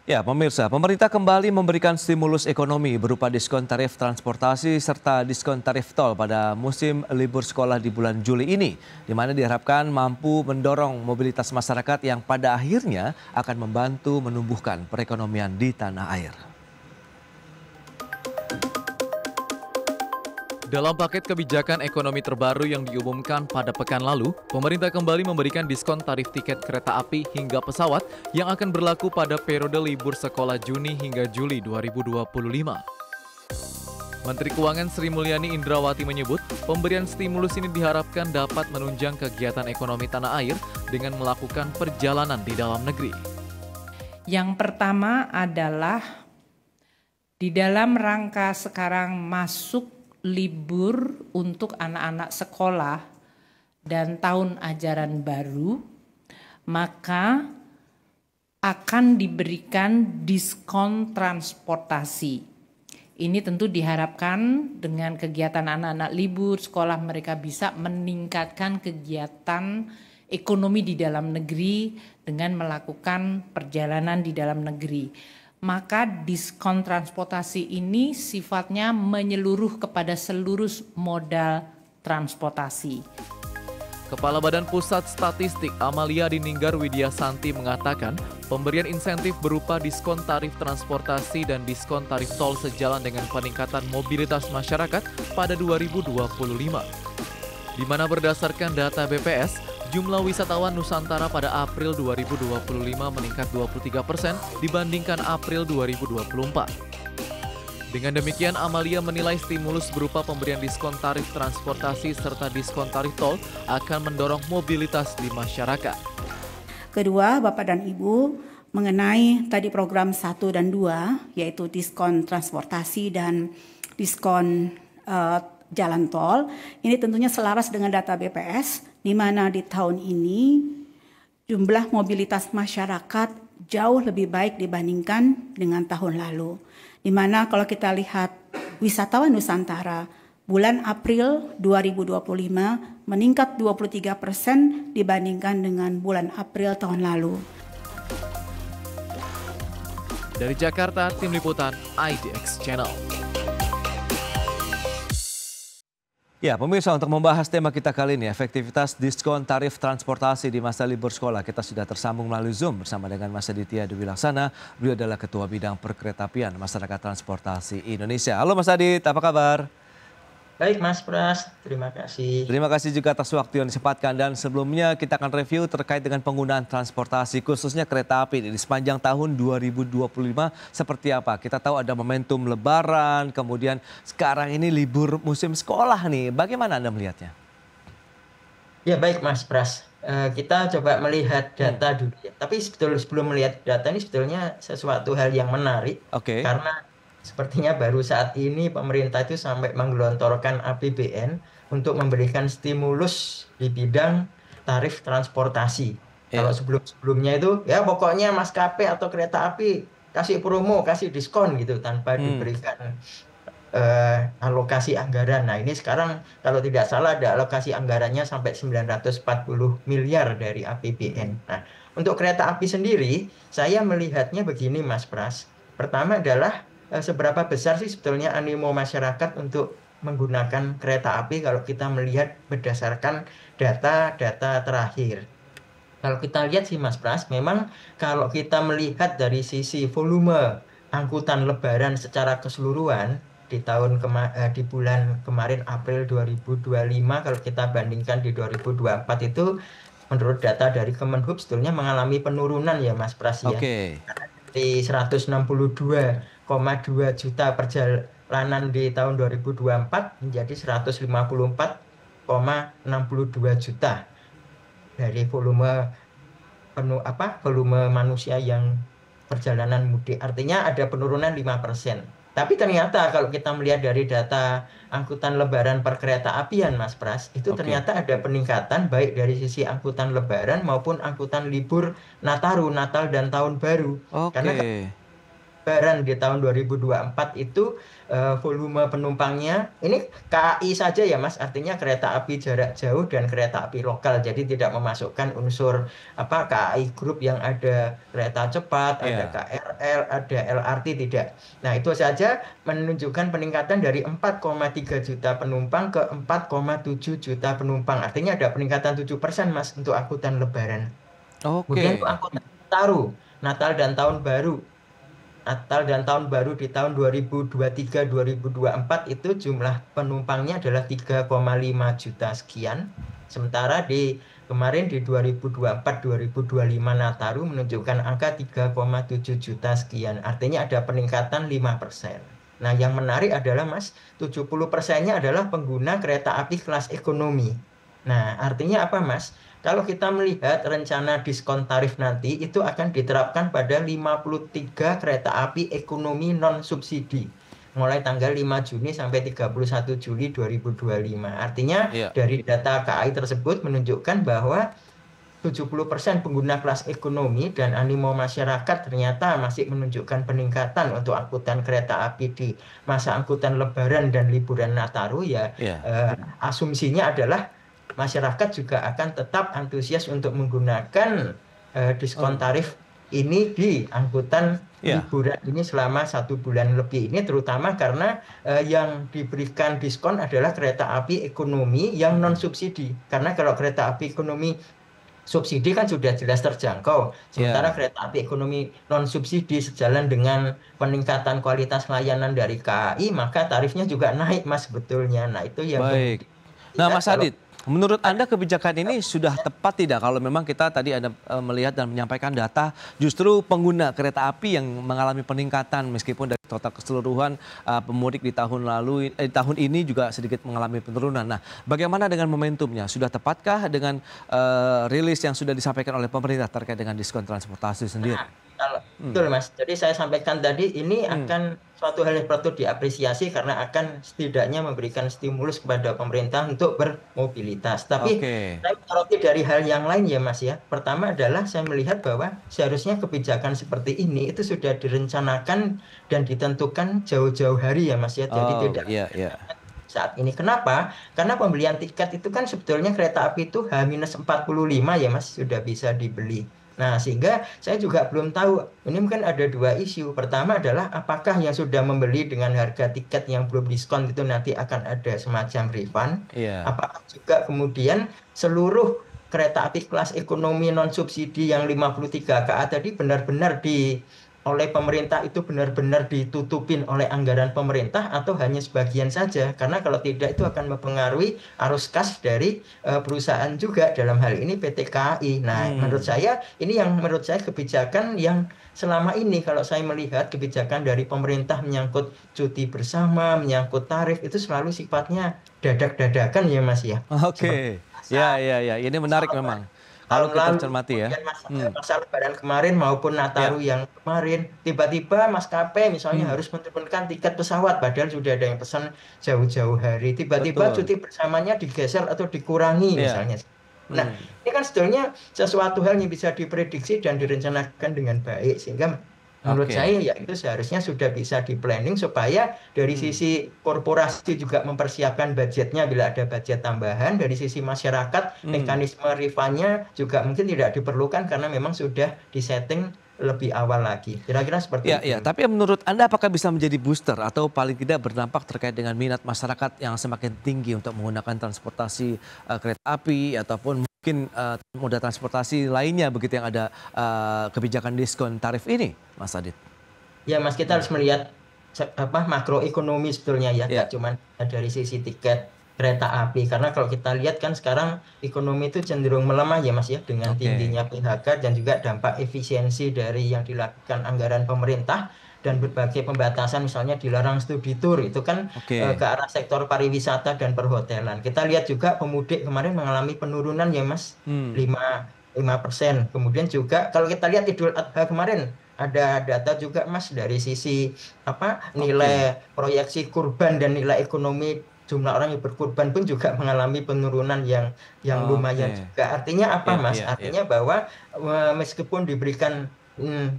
Ya, pemirsa, pemerintah kembali memberikan stimulus ekonomi berupa diskon tarif transportasi serta diskon tarif tol pada musim libur sekolah di bulan Juli ini, di mana diharapkan mampu mendorong mobilitas masyarakat yang pada akhirnya akan membantu menumbuhkan perekonomian di tanah air. Dalam paket kebijakan ekonomi terbaru yang diumumkan pada pekan lalu, pemerintah kembali memberikan diskon tarif tiket kereta api hingga pesawat yang akan berlaku pada periode libur sekolah Juni hingga Juli 2025. Menteri Keuangan Sri Mulyani Indrawati menyebut, pemberian stimulus ini diharapkan dapat menunjang kegiatan ekonomi tanah air dengan melakukan perjalanan di dalam negeri. Yang pertama adalah di dalam rangka sekarang masuk libur untuk anak-anak sekolah dan tahun ajaran baru, maka akan diberikan diskon transportasi. Ini tentu diharapkan dengan kegiatan anak-anak libur sekolah mereka bisa meningkatkan kegiatan ekonomi di dalam negeri dengan melakukan perjalanan di dalam negeri. Maka diskon transportasi ini sifatnya menyeluruh kepada seluruh modal transportasi. Kepala Badan Pusat Statistik Amalia Dininggar Widyasanti mengatakan, pemberian insentif berupa diskon tarif transportasi dan diskon tarif tol sejalan dengan peningkatan mobilitas masyarakat pada 2025. Di mana berdasarkan data BPS, jumlah wisatawan Nusantara pada April 2025 meningkat 23% dibandingkan April 2024. Dengan demikian, Amalia menilai stimulus berupa pemberian diskon tarif transportasi serta diskon tarif tol akan mendorong mobilitas di masyarakat. Kedua, Bapak dan Ibu, mengenai tadi program 1 dan 2, yaitu diskon transportasi dan diskon jalan tol, ini tentunya selaras dengan data BPS, di mana di tahun ini jumlah mobilitas masyarakat jauh lebih baik dibandingkan dengan tahun lalu. Di mana kalau kita lihat wisatawan Nusantara, bulan April 2025 meningkat 23% dibandingkan dengan bulan April tahun lalu. Dari Jakarta, Tim Liputan IDX Channel. Ya, pemirsa, untuk membahas tema kita kali ini, efektivitas diskon tarif transportasi di masa libur sekolah, kita sudah tersambung melalui Zoom bersama dengan Mas Aditya Dwi Laksana. Beliau adalah Ketua Bidang Perkeretaapian Masyarakat Transportasi Indonesia. Halo Mas Adit, apa kabar? Baik Mas Pras, terima kasih. Terima kasih juga atas waktu yang disempatkan, dan sebelumnya kita akan review terkait dengan penggunaan transportasi khususnya kereta api di sepanjang tahun 2025 seperti apa. Kita tahu ada momentum lebaran, kemudian sekarang ini libur musim sekolah nih. Bagaimana Anda melihatnya? Ya baik Mas Pras, kita coba melihat data dulu ya. Tapi sebelum melihat data ini sebetulnya sesuatu hal yang menarik. Karena sepertinya baru saat ini pemerintah itu sampai menggelontorkan APBN untuk memberikan stimulus di bidang tarif transportasi. Kalau sebelumnya itu ya pokoknya maskapai atau kereta api kasih promo, kasih diskon gitu tanpa diberikan alokasi anggaran. Nah ini sekarang kalau tidak salah ada alokasi anggarannya sampai 940 miliar dari APBN. Nah untuk kereta api sendiri saya melihatnya begini Mas Pras. Pertama adalah seberapa besar sih sebetulnya animo masyarakat untuk menggunakan kereta api kalau kita melihat berdasarkan data-data terakhir. Kalau kita lihat sih Mas Pras, memang kalau kita melihat dari sisi volume angkutan lebaran secara keseluruhan di bulan kemarin April 2025 kalau kita bandingkan di 2024 itu menurut data dari Kemenhub sebetulnya mengalami penurunan ya Mas Pras ya. Di 162,2 juta perjalanan di tahun 2024 menjadi 154,62 juta dari volume manusia yang perjalanan mudik. Artinya ada penurunan 5%. Tapi ternyata kalau kita melihat dari data angkutan lebaran perkereta apian Mas Pras, itu ternyata ada peningkatan baik dari sisi angkutan lebaran maupun angkutan libur Nataru, Natal dan Tahun Baru. Lebaran di tahun 2024 itu volume penumpangnya, ini KAI saja ya Mas, artinya kereta api jarak jauh dan kereta api lokal, jadi tidak memasukkan unsur KAI Group yang ada kereta cepat, ada KRL, ada LRT, tidak. Nah itu saja menunjukkan peningkatan dari 4,3 juta penumpang ke 4,7 juta penumpang, artinya ada peningkatan 7% Mas untuk angkutan Lebaran. Kemudian untuk angkutan Natal dan Tahun Baru. Natal dan Tahun Baru di tahun 2023-2024 itu jumlah penumpangnya adalah 3,5 juta sekian. Sementara kemarin di 2024-2025 Nataru menunjukkan angka 3,7 juta sekian. Artinya ada peningkatan 5%. Nah yang menarik adalah Mas, 70%-nya adalah pengguna kereta api kelas ekonomi. Nah artinya apa Mas? Kalau kita melihat rencana diskon tarif nanti itu akan diterapkan pada 53 kereta api ekonomi non-subsidi. Mulai tanggal 5 Juni sampai 31 Juli 2025. Artinya dari data KAI tersebut menunjukkan bahwa 70% pengguna kelas ekonomi dan animo masyarakat ternyata masih menunjukkan peningkatan untuk angkutan kereta api di masa angkutan Lebaran dan liburan Nataru asumsinya adalah masyarakat juga akan tetap antusias untuk menggunakan diskon tarif ini di angkutan liburan ini selama 1 bulan lebih ini, terutama karena yang diberikan diskon adalah kereta api ekonomi yang non subsidi, karena kalau kereta api ekonomi subsidi kan sudah jelas terjangkau, sementara kereta api ekonomi non subsidi sejalan dengan peningkatan kualitas layanan dari KAI maka tarifnya juga naik Mas sebetulnya. Nah itu yang baik. Nah Mas Adit, menurut Anda kebijakan ini sudah tepat tidak kalau memang kita tadi Anda melihat dan menyampaikan data justru pengguna kereta api yang mengalami peningkatan meskipun dari total keseluruhan pemudik di tahun tahun ini juga sedikit mengalami penurunan. Nah, bagaimana dengan momentumnya? Sudah tepatkah dengan rilis yang sudah disampaikan oleh pemerintah terkait dengan diskon transportasi sendiri? Betul Mas, jadi saya sampaikan tadi ini akan suatu hal yang patut diapresiasi karena akan setidaknya memberikan stimulus kepada pemerintah untuk bermobilitas. Tapi saya menyoroti dari hal yang lain ya Mas ya. Pertama adalah saya melihat bahwa seharusnya kebijakan seperti ini itu sudah direncanakan dan ditentukan jauh-jauh hari ya Mas ya. Jadi tidak saat ini. Kenapa? Karena pembelian tiket itu kan sebetulnya kereta api itu H-45 ya Mas sudah bisa dibeli. Nah, sehingga saya juga belum tahu, ini mungkin ada dua isu. Pertama adalah apakah yang sudah membeli dengan harga tiket yang belum diskon itu nanti akan ada semacam refund. Apakah juga kemudian seluruh kereta api kelas ekonomi non-subsidi yang 53 KA tadi benar-benar oleh pemerintah itu benar-benar ditutupin oleh anggaran pemerintah atau hanya sebagian saja, karena kalau tidak itu akan mempengaruhi arus kas dari perusahaan juga, dalam hal ini PT KAI. Nah menurut saya ini yang menurut saya kebijakan yang selama ini kalau saya melihat kebijakan dari pemerintah menyangkut cuti bersama, menyangkut tarif itu selalu sifatnya dadak-dadakan ya Mas ya. Ini menarik memang. Kalau kita cermati ya. Masa Lebaran kemarin maupun Nataru yang kemarin, tiba-tiba maskapai misalnya harus menurunkan tiket pesawat, padahal sudah ada yang pesan jauh-jauh hari. Tiba-tiba cuti bersamanya digeser atau dikurangi misalnya. Nah, ini kan sebetulnya sesuatu hal yang bisa diprediksi dan direncanakan dengan baik, sehingga menurut saya ya itu seharusnya sudah bisa di-planning supaya dari sisi korporasi juga mempersiapkan budgetnya bila ada budget tambahan. Dari sisi masyarakat mekanisme refund-nya juga mungkin tidak diperlukan karena memang sudah disetting lebih awal lagi. Kira-kira seperti itu. Tapi menurut Anda apakah bisa menjadi booster atau paling tidak berdampak terkait dengan minat masyarakat yang semakin tinggi untuk menggunakan transportasi kereta api ataupun mungkin moda transportasi lainnya begitu yang ada kebijakan diskon tarif ini, Mas Adit? Ya Mas, kita harus melihat makroekonomi sebetulnya ya, nggak cuma dari sisi tiket kereta api, karena kalau kita lihat kan sekarang ekonomi itu cenderung melemah ya Mas ya, dengan tingginya PHK dan juga dampak efisiensi dari yang dilakukan anggaran pemerintah dan berbagai pembatasan, misalnya dilarang studi tour itu kan ke arah sektor pariwisata dan perhotelan. Kita lihat juga pemudik kemarin mengalami penurunan ya Mas, 5%. Kemudian juga kalau kita lihat Idul Adha kemarin ada data juga Mas dari sisi nilai proyeksi kurban dan nilai ekonomi jumlah orang yang berkurban pun juga mengalami penurunan yang lumayan juga. Artinya apa Mas? Artinya bahwa meskipun diberikan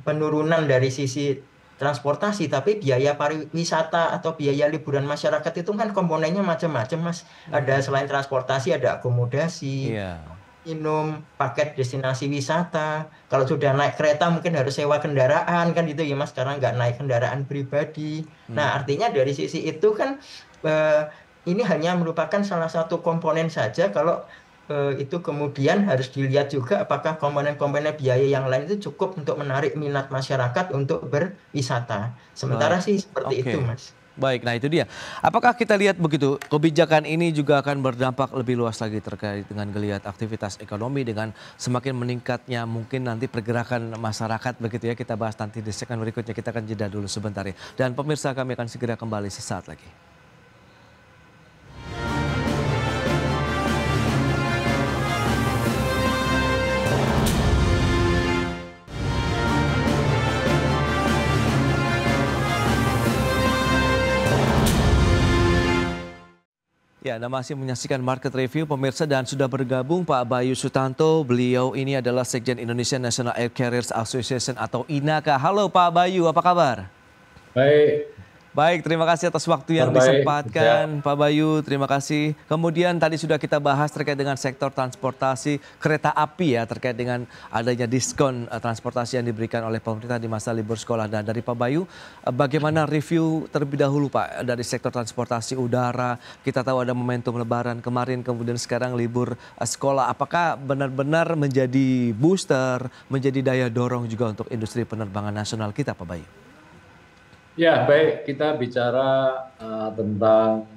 penurunan dari sisi transportasi, tapi biaya pariwisata atau biaya liburan masyarakat itu kan komponennya macam-macam, Mas. Ada selain transportasi, ada akomodasi, minum, paket destinasi wisata. Kalau sudah naik kereta mungkin harus sewa kendaraan kan gitu ya, Mas, karena nggak naik kendaraan pribadi. Nah, artinya dari sisi itu kan ini hanya merupakan salah satu komponen saja. Kalau itu kemudian harus dilihat juga apakah komponen-komponen biaya yang lain itu cukup untuk menarik minat masyarakat untuk berwisata. Sementara sih seperti itu, Mas. Baik, nah itu dia. Apakah kita lihat begitu, kebijakan ini juga akan berdampak lebih luas lagi terkait dengan geliat aktivitas ekonomi dengan semakin meningkatnya mungkin nanti pergerakan masyarakat begitu ya. Kita bahas nanti di segmen berikutnya, kita akan jeda dulu sebentar ya. Dan pemirsa, kami akan segera kembali sesaat lagi. Ya, Anda masih menyaksikan Market Review pemirsa dan sudah bergabung Pak Bayu Sutanto. Beliau ini adalah Sekjen Indonesia National Air Carriers Association atau INACA. Halo Pak Bayu, apa kabar? Baik, terima kasih atas waktu yang disempatkan Pak Bayu, terima kasih. Kemudian tadi sudah kita bahas terkait dengan sektor transportasi kereta api ya, terkait dengan adanya diskon transportasi yang diberikan oleh pemerintah di masa libur sekolah. Dan dari Pak Bayu, bagaimana review terlebih dahulu Pak dari sektor transportasi udara? Kita tahu ada momentum lebaran kemarin, kemudian sekarang libur sekolah. Apakah benar-benar menjadi booster, menjadi daya dorong juga untuk industri penerbangan nasional kita Pak Bayu? Ya, baik, kita bicara tentang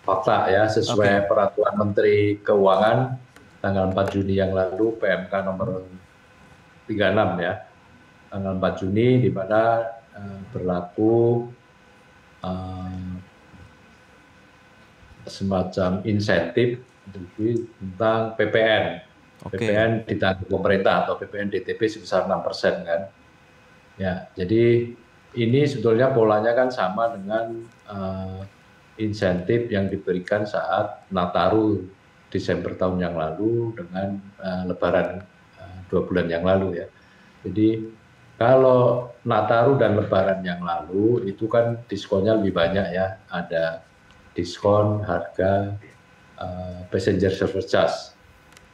fakta ya, sesuai peraturan Menteri Keuangan tanggal 4 Juni yang lalu, PMK nomor 36 ya, tanggal 4 Juni di mana berlaku semacam insentif tentang PPN. PPN ditanggung pemerintah atau PPN DTP sebesar 6% kan. Ya, jadi ini sebetulnya polanya kan sama dengan insentif yang diberikan saat Nataru Desember tahun yang lalu dengan Lebaran 2 bulan yang lalu ya. Jadi kalau Nataru dan Lebaran yang lalu itu kan diskonnya lebih banyak ya. Ada diskon harga passenger service charge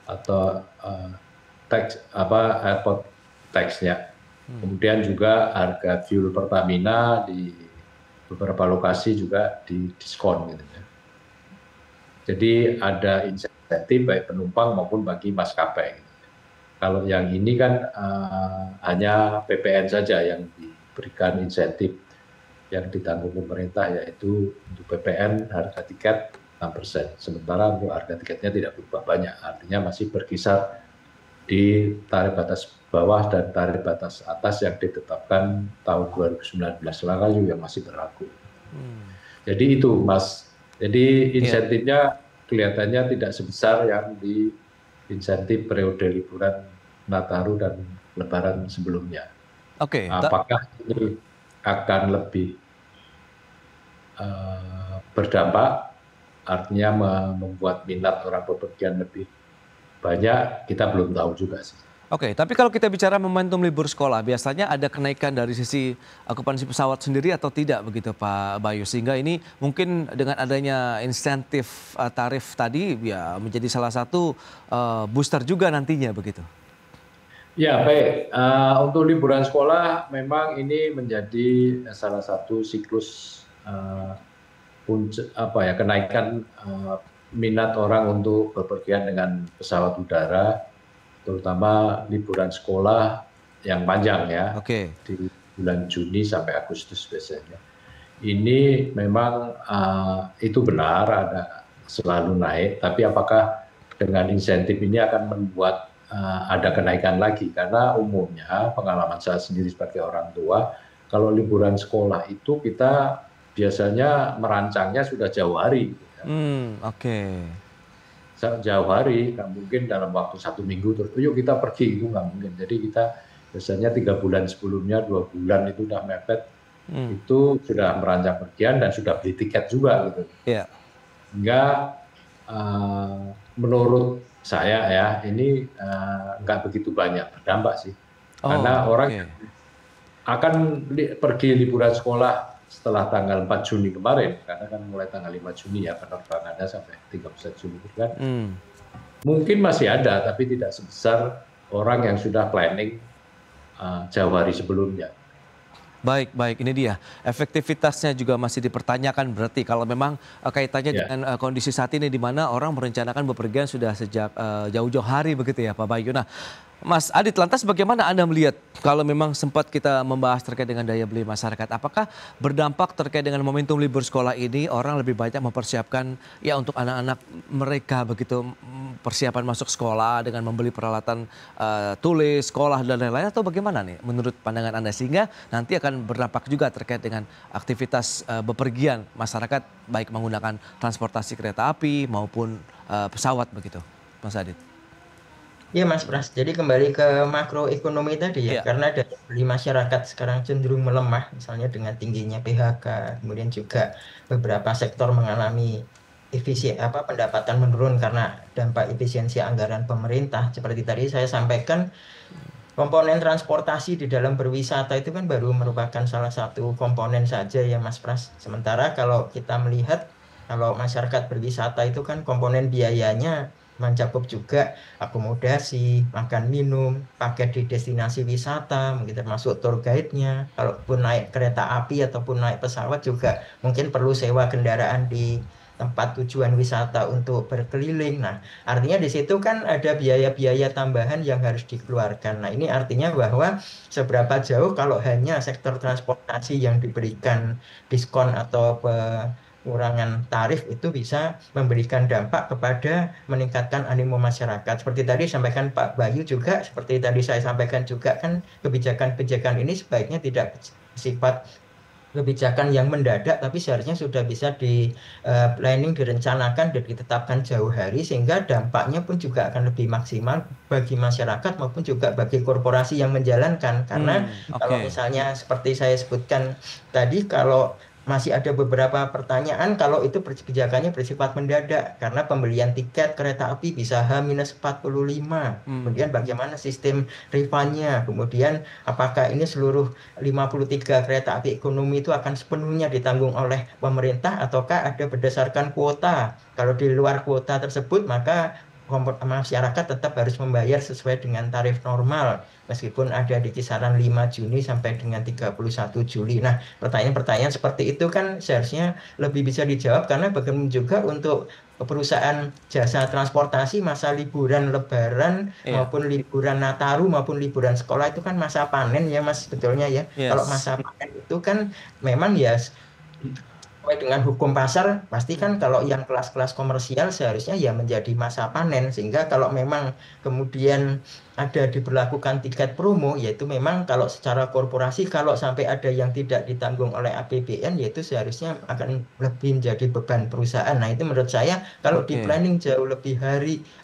atau tax airport tax-nya. Kemudian juga harga fuel Pertamina di beberapa lokasi juga di diskon gitu ya. Jadi ada insentif baik penumpang maupun bagi maskapai. Gitu. Kalau yang ini kan hanya PPN saja yang diberikan insentif yang ditanggung pemerintah, yaitu untuk PPN harga tiket 6%. Sementara untuk harga tiketnya tidak berubah banyak, artinya masih berkisar di tarif batas bawah dan tarif batas atas yang ditetapkan tahun 2019 lalu yang masih berlaku. Jadi itu Mas, jadi insentifnya kelihatannya tidak sebesar yang di insentif periode liburan Nataru dan Lebaran sebelumnya. Apakah ini akan lebih berdampak, artinya membuat minat orang bepergian lebih banyak, kita belum tahu juga sih. Tapi kalau kita bicara momentum libur sekolah, biasanya ada kenaikan dari sisi okupansi pesawat sendiri atau tidak begitu Pak Bayu? Sehingga ini mungkin dengan adanya insentif tarif tadi ya menjadi salah satu booster juga nantinya begitu. Ya baik, untuk liburan sekolah memang ini menjadi salah satu siklus kenaikan minat orang untuk bepergian dengan pesawat udara, terutama liburan sekolah yang panjang ya, di bulan Juni sampai Agustus biasanya. Ini memang itu benar ada selalu naik, tapi apakah dengan insentif ini akan membuat ada kenaikan lagi? Karena umumnya pengalaman saya sendiri sebagai orang tua, kalau liburan sekolah itu kita biasanya merancangnya sudah jauh hari. Jauh hari, nggak mungkin dalam waktu 1 minggu terus, yuk kita pergi, itu nggak mungkin. Jadi kita biasanya 3 bulan sebelumnya, 2 bulan itu udah mepet, itu sudah merancang pergian dan sudah beli tiket juga gitu. Hingga menurut saya ya ini nggak begitu banyak berdampak sih, karena orang akan pergi liburan sekolah setelah tanggal 4 Juni kemarin, karena kan mulai tanggal 5 Juni ya penerbangannya sampai 31 Juni kan. Mungkin masih ada, tapi tidak sebesar orang yang sudah planning jauh hari sebelumnya. Baik, baik. Ini dia. Efektivitasnya juga masih dipertanyakan berarti kalau memang kaitannya dengan kondisi saat ini di mana orang merencanakan bepergian sudah sejak jauh-jauh hari begitu ya Pak Bayu. Nah, Mas Adit, lantas bagaimana Anda melihat kalau memang sempat kita membahas terkait dengan daya beli masyarakat, apakah berdampak terkait dengan momentum libur sekolah ini orang lebih banyak mempersiapkan ya untuk anak-anak mereka begitu persiapan masuk sekolah dengan membeli peralatan tulis, sekolah dan lain-lain atau bagaimana nih menurut pandangan Anda sehingga nanti akan berdampak juga terkait dengan aktivitas bepergian masyarakat baik menggunakan transportasi kereta api maupun pesawat begitu, Mas Adit? Iya Mas Pras, jadi kembali ke makroekonomi tadi ya, karena daya beli masyarakat sekarang cenderung melemah, misalnya dengan tingginya PHK, kemudian juga beberapa sektor mengalami pendapatan menurun karena dampak efisiensi anggaran pemerintah. Seperti tadi saya sampaikan, komponen transportasi di dalam berwisata itu kan baru merupakan salah satu komponen saja ya Mas Pras. Sementara kalau kita melihat, kalau masyarakat berwisata itu kan komponen biayanya mencakup juga akomodasi, makan minum, paket di destinasi wisata, mungkin termasuk tour guide-nya. Kalaupun naik kereta api ataupun naik pesawat juga mungkin perlu sewa kendaraan di tempat tujuan wisata untuk berkeliling. Nah, artinya di situ kan ada biaya-biaya tambahan yang harus dikeluarkan. Nah, ini artinya bahwa seberapa jauh kalau hanya sektor transportasi yang diberikan diskon atau pengurangan tarif itu bisa memberikan dampak kepada meningkatkan animo masyarakat. Seperti tadi sampaikan Pak Bayu juga, seperti tadi saya sampaikan juga kan kebijakan-kebijakan ini sebaiknya tidak bersifat kebijakan yang mendadak, tapi seharusnya sudah bisa di planning, direncanakan dan ditetapkan jauh hari sehingga dampaknya pun juga akan lebih maksimal bagi masyarakat maupun juga bagi korporasi yang menjalankan. Karena kalau misalnya seperti saya sebutkan tadi, kalau masih ada beberapa pertanyaan kalau itu kebijakannya bersifat mendadak karena pembelian tiket kereta api bisa H-45. Kemudian bagaimana sistem refundnya, kemudian apakah ini seluruh 53 kereta api ekonomi itu akan sepenuhnya ditanggung oleh pemerintah ataukah ada berdasarkan kuota. Kalau di luar kuota tersebut maka masyarakat tetap harus membayar sesuai dengan tarif normal meskipun ada di kisaran 5 Juni sampai dengan 31 Juli. Nah, pertanyaan-pertanyaan seperti itu kan seharusnya lebih bisa dijawab karena bagaimana juga untuk perusahaan jasa transportasi masa liburan Lebaran maupun liburan Nataru maupun liburan sekolah itu kan masa panen ya Mas, sebetulnya ya. Kalau masa panen itu kan memang ya sesuai dengan hukum pasar, pasti kan kalau yang kelas-kelas komersial seharusnya ya menjadi masa panen. Sehingga kalau memang kemudian ada diberlakukan tiket promo, yaitu memang kalau secara korporasi, kalau sampai ada yang tidak ditanggung oleh APBN, yaitu seharusnya akan lebih menjadi beban perusahaan. Nah itu menurut saya kalau di planning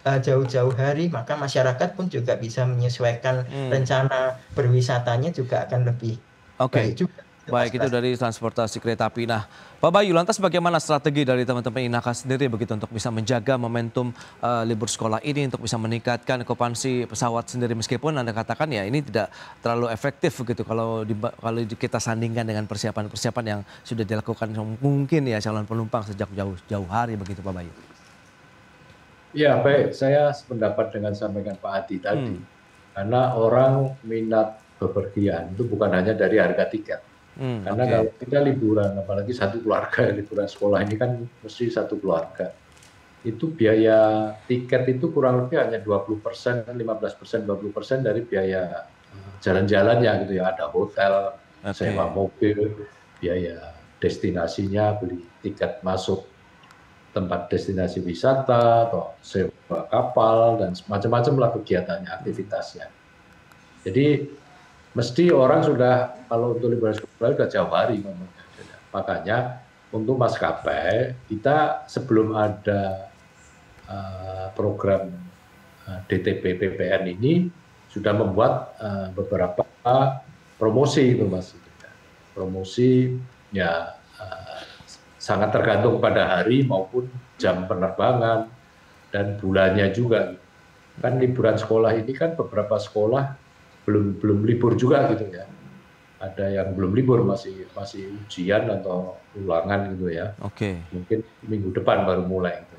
jauh-jauh hari, maka masyarakat pun juga bisa menyesuaikan rencana berwisatanya juga akan lebih baik juga. Baik, itu dari transportasi kereta api. Nah, Pak Bayu, lantas bagaimana strategi dari teman-teman Inaka sendiri begitu untuk bisa menjaga momentum libur sekolah ini, untuk bisa meningkatkan okupansi pesawat sendiri meskipun Anda katakan ya ini tidak terlalu efektif begitu kalau kita sandingkan dengan persiapan-persiapan yang sudah dilakukan mungkin ya calon penumpang sejak jauh-jauh hari begitu Pak Bayu. Ya baik, saya sependapat dengan sampaikan Pak Adi tadi. Karena orang minat bepergian itu bukan hanya dari harga tiket. Karena kalau kita liburan, apalagi satu keluarga, liburan sekolah ini kan mesti satu keluarga. Itu biaya tiket itu kurang lebih hanya 20%, 15%, 20% dari biaya jalan-jalannya gitu ya. Ada hotel, sewa mobil, biaya destinasinya, beli tiket masuk tempat destinasi wisata, atau sewa kapal, dan macam-macam lah kegiatannya, aktivitasnya. Jadi mesti orang sudah, kalau untuk liburan sekolah sudah jauh hari ngomongnya. Makanya untuk maskapai, kita sebelum ada program DTP PPN ini, sudah membuat beberapa promosi itu Mas. Promosi ya sangat tergantung pada hari maupun jam penerbangan dan bulannya juga. Kan liburan sekolah ini kan beberapa sekolah belum libur juga gitu ya. ada yang belum libur, masih ujian atau ulangan gitu ya. Oke. Mungkin minggu depan baru mulai. Gitu.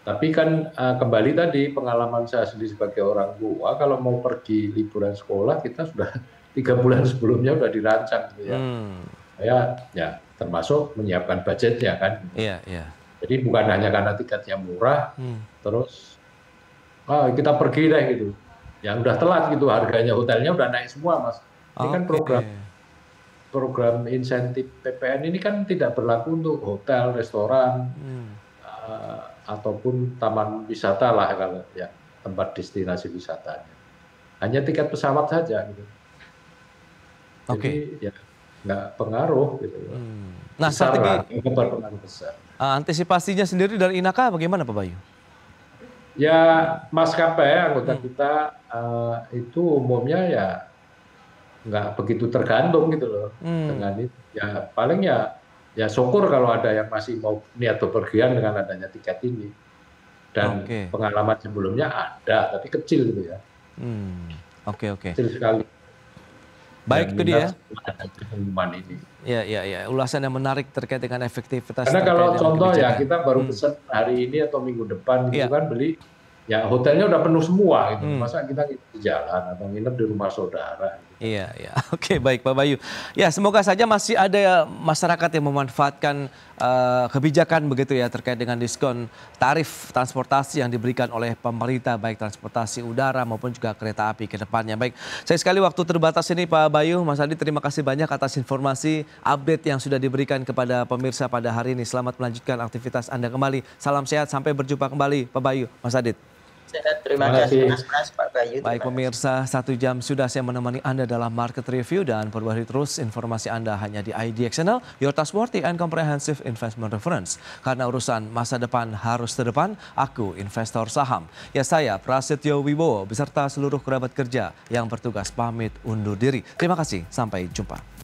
Tapi kan kembali tadi pengalaman saya sendiri sebagai orang tua, kalau mau pergi liburan sekolah kita sudah 3 bulan sebelumnya udah dirancang gitu ya. Ya termasuk menyiapkan budgetnya kan. Iya, iya. Jadi bukan hanya karena tiketnya murah, terus kita pergi deh gitu. Ya udah telat gitu, harganya hotelnya udah naik semua Mas. Ini kan program insentif PPN ini kan tidak berlaku untuk hotel, restoran, ataupun taman wisata lah kalau ya tempat destinasi wisatanya. Hanya tiket pesawat saja gitu. Jadi ya nggak pengaruh gitu. Nah, strategi berpengaruh besar. Antisipasinya sendiri dari Inaka bagaimana Pak Bayu? Ya maskapai anggota kita itu umumnya ya nggak begitu tergantung gitu loh dengan itu. Ya paling ya syukur kalau ada yang masih mau niat bepergian dengan adanya tiket ini. Dan pengalaman sebelumnya ada, tapi kecil gitu ya. Kecil sekali. Baik, itu dia. Pengumuman ini. Ya. Ulasan yang menarik terkait dengan efektivitas. Karena kalau contoh ya kita baru pesan hari ini atau minggu depan gitu kan beli, ya hotelnya udah penuh semua gitu. Masa kita di jalan atau nginep di rumah saudara. Gitu. Iya. Oke, baik Pak Bayu. Ya, semoga saja masih ada masyarakat yang memanfaatkan kebijakan begitu ya terkait dengan diskon tarif transportasi yang diberikan oleh pemerintah, baik transportasi udara maupun juga kereta api ke depannya. Baik, saya sekali waktu terbatas ini Pak Bayu, Mas Adit, terima kasih banyak atas informasi update yang sudah diberikan kepada pemirsa pada hari ini. Selamat melanjutkan aktivitas Anda kembali. Salam sehat, sampai berjumpa kembali Pak Bayu, Mas Adit. Sehat, terima kasih Mas Pak Bayu. Baik pemirsa, 1 jam sudah saya menemani Anda dalam Market Review dan perbarui terus informasi Anda hanya di IDX Channel, your trustworthy and comprehensive investment reference. Karena urusan masa depan harus terdepan, aku investor saham. Ya, saya Prasetyo Wibowo beserta seluruh kerabat kerja yang bertugas pamit undur diri. Terima kasih, sampai jumpa.